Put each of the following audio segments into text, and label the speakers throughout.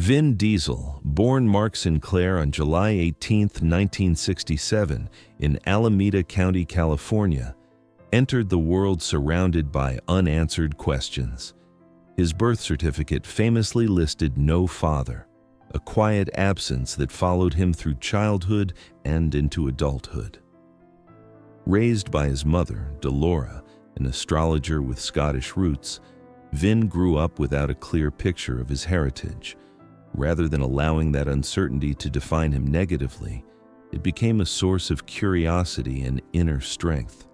Speaker 1: Vin Diesel, born Mark Sinclair on July 18, 1967, in Alameda County, California, entered the world surrounded by unanswered questions. His birth certificate famously listed no father, a quiet absence that followed him through childhood and into adulthood. Raised by his mother, Delora, an astrologer with Scottish roots, Vin grew up without a clear picture of his heritage. Rather than allowing that uncertainty to define him negatively, it became a source of curiosity and inner strength.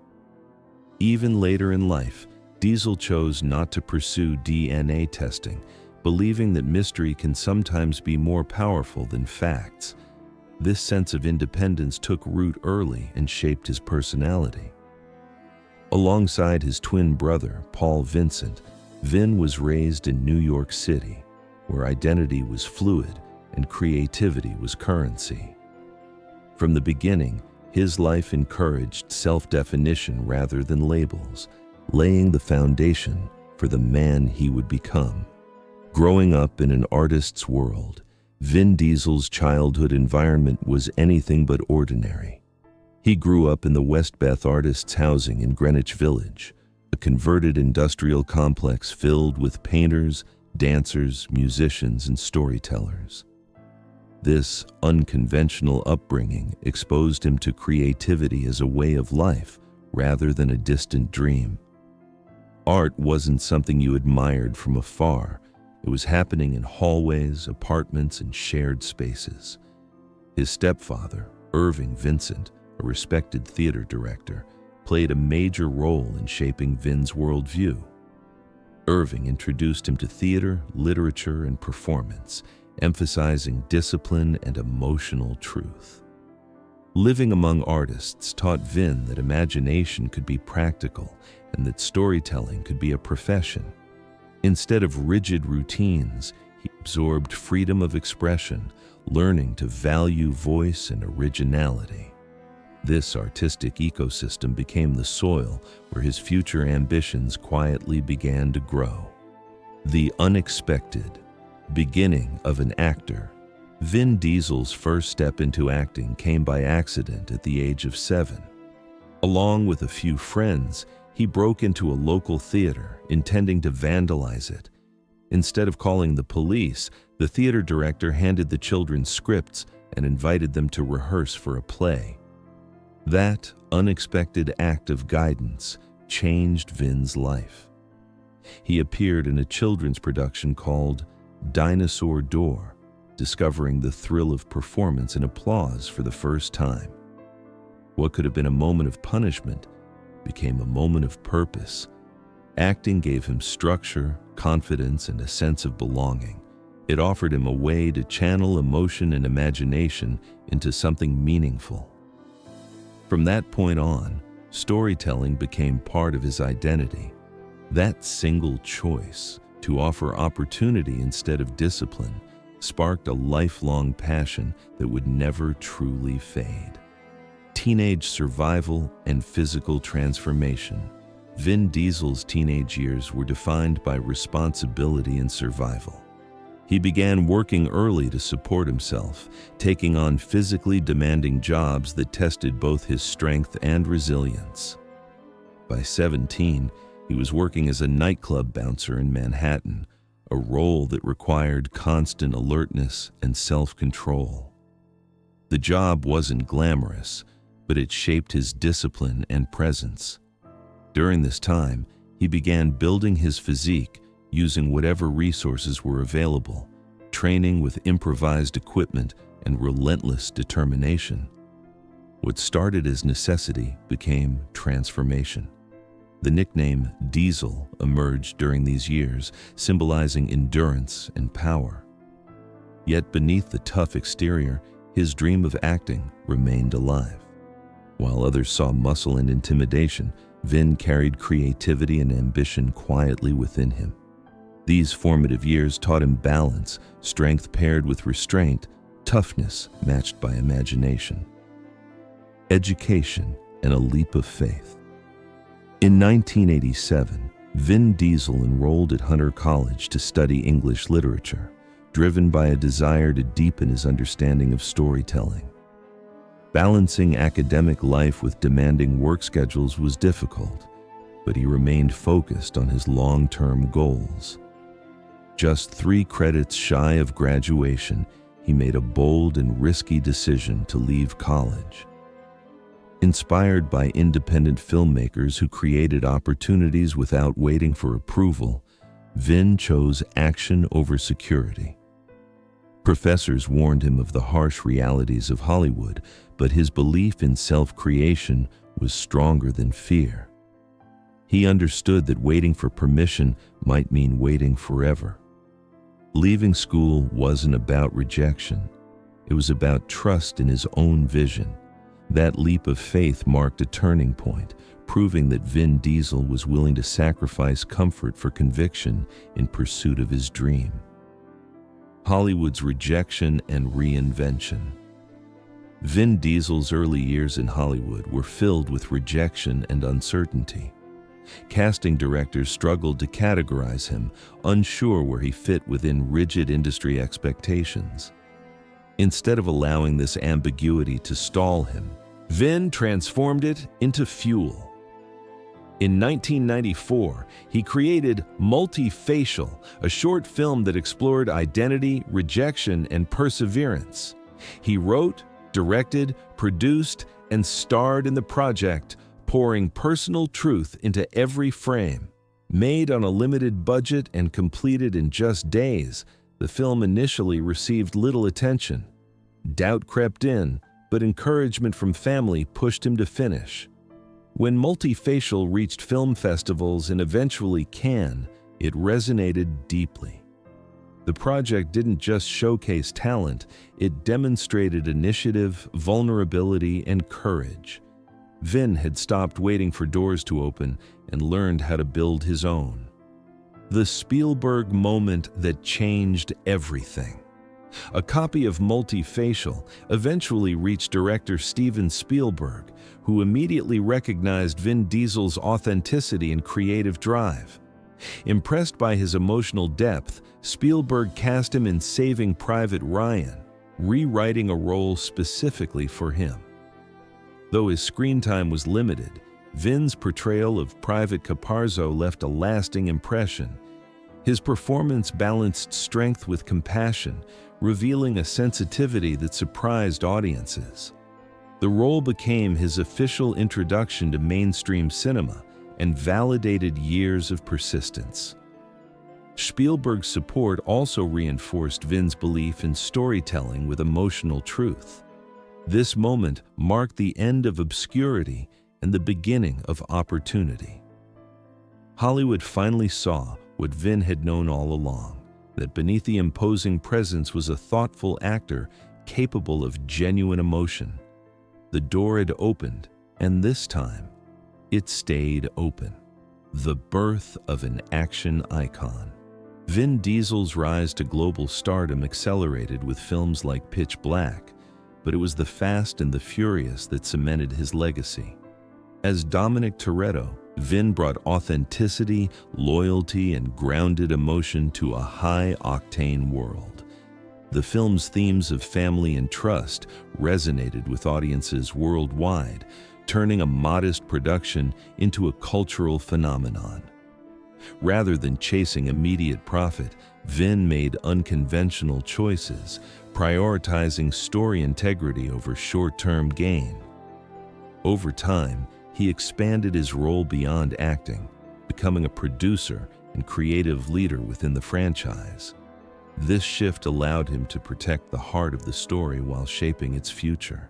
Speaker 1: Even later in life, Diesel chose not to pursue DNA testing, believing that mystery can sometimes be more powerful than facts. This sense of independence took root early and shaped his personality. Alongside his twin brother, Paul Vincent, Vin was raised in New York City, where identity was fluid and creativity was currency. From the beginning, his life encouraged self-definition rather than labels, laying the foundation for the man he would become. Growing up in an artist's world, Vin Diesel's childhood environment was anything but ordinary. He grew up in the Westbeth Artists' Housing in Greenwich Village, a converted industrial complex filled with painters, dancers, musicians, and storytellers. This unconventional upbringing exposed him to creativity as a way of life rather than a distant dream. Art wasn't something you admired from afar. It was happening in hallways, apartments, and shared spaces. His stepfather, Irving Vincent, a respected theater director, played a major role in shaping Vin's worldview. Irving introduced him to theater, literature, and performance, emphasizing discipline and emotional truth. Living among artists taught Vin that imagination could be practical and that storytelling could be a profession. Instead of rigid routines, he absorbed freedom of expression, learning to value voice and originality. This artistic ecosystem became the soil where his future ambitions quietly began to grow. The unexpected beginning of an actor. Vin Diesel's first step into acting came by accident at the age of 7. Along with a few friends, he broke into a local theater, intending to vandalize it. Instead of calling the police, the theater director handed the children scripts and invited them to rehearse for a play. That unexpected act of guidance changed Vin's life. He appeared in a children's production called Dinosaur Door, discovering the thrill of performance and applause for the first time. What could have been a moment of punishment became a moment of purpose. Acting gave him structure, confidence, and a sense of belonging. It offered him a way to channel emotion and imagination into something meaningful. From that point on, storytelling became part of his identity. That single choice, to offer opportunity instead of discipline, sparked a lifelong passion that would never truly fade. Teenage survival and physical transformation. Vin Diesel's teenage years were defined by responsibility and survival. He began working early to support himself, taking on physically demanding jobs that tested both his strength and resilience. By 17, he was working as a nightclub bouncer in Manhattan, a role that required constant alertness and self-control. The job wasn't glamorous, but it shaped his discipline and presence. During this time, he began building his physique using whatever resources were available, training with improvised equipment and relentless determination. What started as necessity became transformation. The nickname Diesel emerged during these years, symbolizing endurance and power. Yet beneath the tough exterior, his dream of acting remained alive. While others saw muscle and intimidation, Vin carried creativity and ambition quietly within him. These formative years taught him balance, strength paired with restraint, toughness matched by imagination. Education and a leap of faith. In 1987, Vin Diesel enrolled at Hunter College to study English literature. driven by a desire to deepen his understanding of storytelling. Balancing academic life with demanding work schedules was difficult, but he remained focused on his long-term goals. Just 3 credits shy of graduation, he made a bold and risky decision to leave college. Inspired by independent filmmakers who created opportunities without waiting for approval, Vin chose action over security. Professors warned him of the harsh realities of Hollywood, but his belief in self-creation was stronger than fear. He understood that waiting for permission might mean waiting forever. Leaving school wasn't about rejection. It was about trust in his own vision. That leap of faith marked a turning point, proving that Vin Diesel was willing to sacrifice comfort for conviction in pursuit of his dream. Hollywood's rejection and reinvention. Vin Diesel's early years in Hollywood were filled with rejection and uncertainty. Casting directors struggled to categorize him, unsure where he fit within rigid industry expectations. Instead of allowing this ambiguity to stall him, Vin transformed it into fuel. In 1994, he created Multifacial, a short film that explored identity, rejection, and perseverance. He wrote, directed, produced, and starred in the project, pouring personal truth into every frame. Made on a limited budget and completed in just days, the film initially received little attention. Doubt crept in, but encouragement from family pushed him to finish. When Multifacial reached film festivals and eventually Cannes, it resonated deeply. The project didn't just showcase talent, it demonstrated initiative, vulnerability, and courage. Vin had stopped waiting for doors to open and learned how to build his own. The Spielberg moment that changed everything. A copy of Multifacial eventually reached director Steven Spielberg, who immediately recognized Vin Diesel's authenticity and creative drive. Impressed by his emotional depth, Spielberg cast him in Saving Private Ryan, rewriting a role specifically for him. Though his screen time was limited, Vin's portrayal of Private Caparzo left a lasting impression. His performance balanced strength with compassion, revealing a sensitivity that surprised audiences. The role became his official introduction to mainstream cinema and validated years of persistence. Spielberg's support also reinforced Vin's belief in storytelling with emotional truth. This moment marked the end of obscurity and the beginning of opportunity. Hollywood finally saw what Vin had known all along, that beneath the imposing presence was a thoughtful actor capable of genuine emotion. The door had opened, and this time, it stayed open. The birth of an action icon. Vin Diesel's rise to global stardom accelerated with films like Pitch Black, but it was the Fast and the Furious that cemented his legacy. As Dominic Toretto, Vin brought authenticity, loyalty, and grounded emotion to a high-octane world. The film's themes of family and trust resonated with audiences worldwide, turning a modest production into a cultural phenomenon. Rather than chasing immediate profit, Vin made unconventional choices, prioritizing story integrity over short-term gain. Over time, he expanded his role beyond acting, becoming a producer and creative leader within the franchise. This shift allowed him to protect the heart of the story while shaping its future.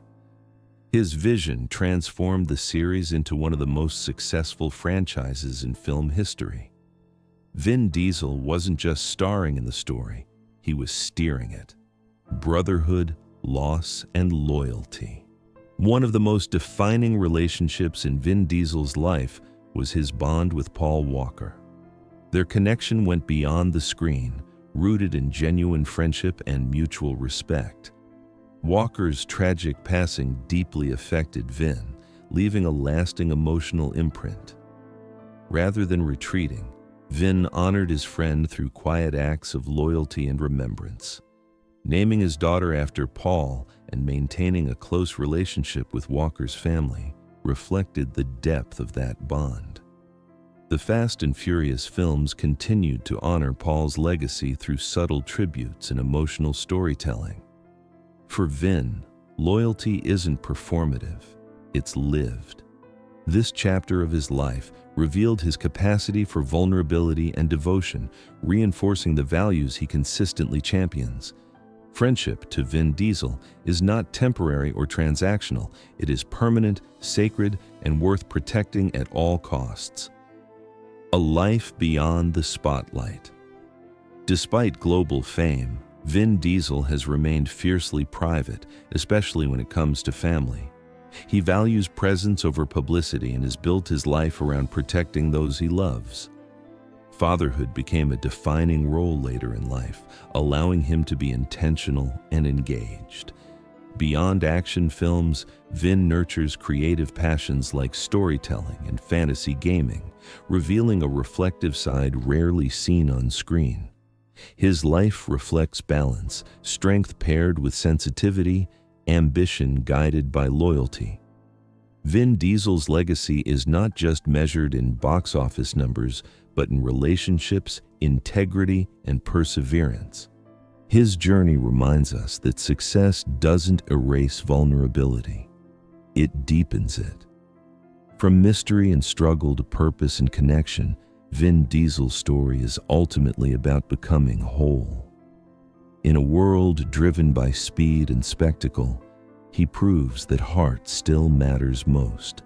Speaker 1: His vision transformed the series into one of the most successful franchises in film history. Vin Diesel wasn't just starring in the story, he was steering it. Brotherhood, loss, and loyalty. One of the most defining relationships in Vin Diesel's life was his bond with Paul Walker. Their connection went beyond the screen, rooted in genuine friendship and mutual respect. Walker's tragic passing deeply affected Vin, leaving a lasting emotional imprint. Rather than retreating, Vin honored his friend through quiet acts of loyalty and remembrance. Naming his daughter after Paul and maintaining a close relationship with Walker's family reflected the depth of that bond. The Fast and Furious films continued to honor Paul's legacy through subtle tributes and emotional storytelling. For Vin, loyalty isn't performative, it's lived. This chapter of his life revealed his capacity for vulnerability and devotion, reinforcing the values he consistently champions. Friendship, to Vin Diesel, is not temporary or transactional. It is permanent, sacred, and worth protecting at all costs. A life beyond the spotlight. Despite global fame, Vin Diesel has remained fiercely private, especially when it comes to family. He values presence over publicity and has built his life around protecting those he loves. Fatherhood became a defining role later in life, allowing him to be intentional and engaged. Beyond action films, Vin nurtures creative passions like storytelling and fantasy gaming, revealing a reflective side rarely seen on screen. His life reflects balance, strength paired with sensitivity, ambition guided by loyalty. Vin Diesel's legacy is not just measured in box office numbers, but in relationships, integrity, and perseverance. His journey reminds us that success doesn't erase vulnerability, it deepens it. From mystery and struggle to purpose and connection, Vin Diesel's story is ultimately about becoming whole. In a world driven by speed and spectacle, he proves that heart still matters most.